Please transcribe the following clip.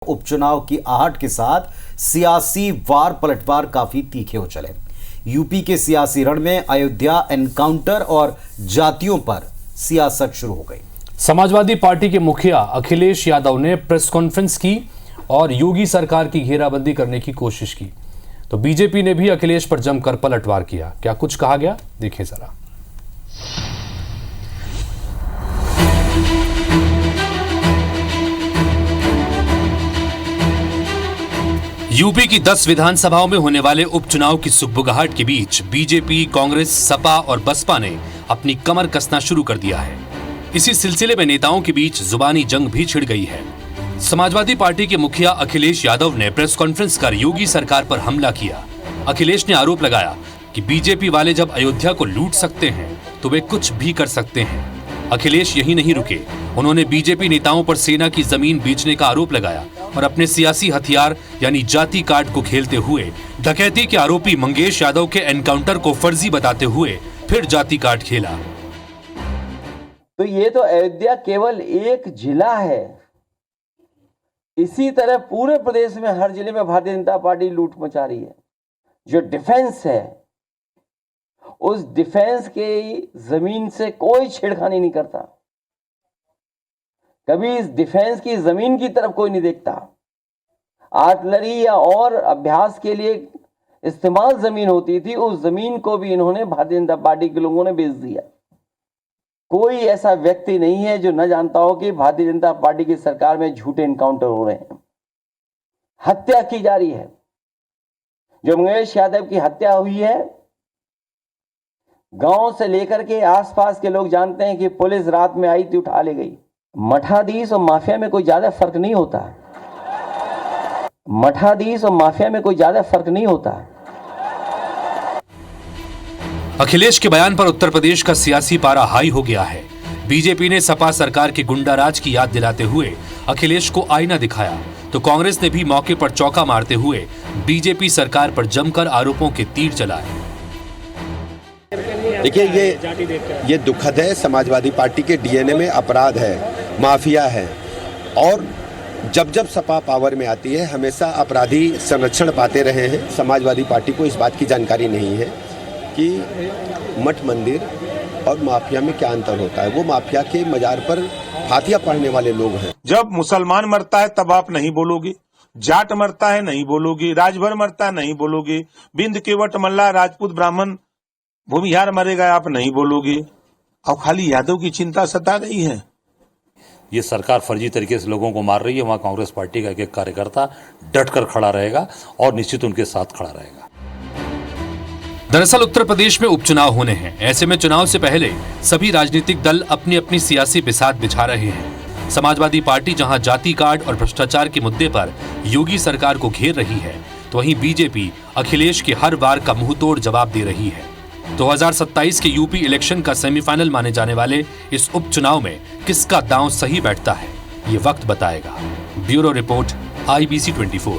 उपचुनाव की आहट के साथ सियासी वार पलटवार काफी तीखे हो चले। यूपी के सियासी रण में अयोध्या एनकाउंटर और जातियों पर सियासत शुरू हो गई। समाजवादी पार्टी के मुखिया अखिलेश यादव ने प्रेस कॉन्फ्रेंस की और योगी सरकार की घेराबंदी करने की कोशिश की, तो बीजेपी ने भी अखिलेश पर जमकर पलटवार किया। क्या कुछ कहा गया, देखिए जरा। यूपी की 10 विधानसभाओं में होने वाले उपचुनाव की सुगबुगाहट के बीच बीजेपी, कांग्रेस, सपा और बसपा ने अपनी कमर कसना शुरू कर दिया है। इसी सिलसिले में नेताओं के बीच जुबानी जंग भी छिड़ गई है। समाजवादी पार्टी के मुखिया अखिलेश यादव ने प्रेस कॉन्फ्रेंस कर योगी सरकार पर हमला किया। अखिलेश ने आरोप लगाया कि बीजेपी वाले जब अयोध्या को लूट सकते हैं तो वे कुछ भी कर सकते हैं। अखिलेश यही नहीं रुके, उन्होंने बीजेपी नेताओं पर सेना की जमीन बेचने का आरोप लगाया और अपने सियासी हथियार यानी जाति कार्ड को खेलते हुए डकैती के आरोपी मंगेश यादव के एनकाउंटर को फर्जी बताते हुए फिर जाति कार्ड खेला। तो ये तो अयोध्या केवल एक जिला है, इसी तरह पूरे प्रदेश में हर जिले में भारतीय जनता पार्टी लूट मचा रही है। जो डिफेंस है उस डिफेंस के जमीन से कोई छेड़खानी नहीं करता, कभी इस डिफेंस की जमीन की तरफ कोई नहीं देखता। आर्टिलरी या और अभ्यास के लिए इस्तेमाल जमीन होती थी, उस जमीन को भी इन्होंने भारतीय जनता पार्टी के लोगों ने बेच दिया। कोई ऐसा व्यक्ति नहीं है जो न जानता हो कि भारतीय जनता पार्टी की सरकार में झूठे एनकाउंटर हो रहे हैं, हत्या की जा रही है। जो मंगेश यादव की हत्या हुई है, गांव से लेकर के आसपास के लोग जानते हैं कि पुलिस रात में आई थी, उठा ले गई। मठाधीश और माफिया में कोई ज्यादा फर्क नहीं होता। मठाधीश और माफिया में कोई ज्यादा फर्क नहीं होता। अखिलेश के बयान पर उत्तर प्रदेश का सियासी पारा हाई हो गया है। बीजेपी ने सपा सरकार के गुंडाराज की याद दिलाते हुए अखिलेश को आईना दिखाया, तो कांग्रेस ने भी मौके पर चौका मारते हुए बीजेपी सरकार पर जमकर आरोपों के तीर चलाए। देखिए, ये दुखद है। समाजवादी पार्टी के डीएनए में अपराध है, माफिया है, और जब जब सपा पावर में आती है हमेशा अपराधी संरक्षण पाते रहे हैं। समाजवादी पार्टी को इस बात की जानकारी नहीं है कि मठ मंदिर और माफिया में क्या अंतर होता है। वो माफिया के मजार पर फातिया पढ़ने वाले लोग हैं। जब मुसलमान मरता है तब आप नहीं बोलोगे, जाट मरता है नहीं बोलोगे, राजभर मरता है नहीं बोलोगे, बिंद केवट मल्ला राजपूत ब्राह्मण भूमिहार मरेगा आप नहीं बोलोगे, और खाली यादव की चिंता सता रही है। ये सरकार फर्जी तरीके से लोगों को मार रही है। वहां कांग्रेस पार्टी का एक कार्यकर्ता डटकर खड़ा रहेगा और निश्चित उनके साथ खड़ा रहेगा। दरअसल उत्तर प्रदेश में उपचुनाव होने हैं। ऐसे में चुनाव से पहले सभी राजनीतिक दल अपनी अपनी सियासी बिसात बिछा रहे हैं। समाजवादी पार्टी जहां जाति कार्ड और भ्रष्टाचार के मुद्दे पर योगी सरकार को घेर रही है, तो वहीं बीजेपी अखिलेश के हर वार का मुंहतोड़ जवाब दे रही है। 2027 के यूपी इलेक्शन का सेमीफाइनल माने जाने वाले इस उपचुनाव में किसका दांव सही बैठता है, ये वक्त बताएगा। Bureau report, IBC 24।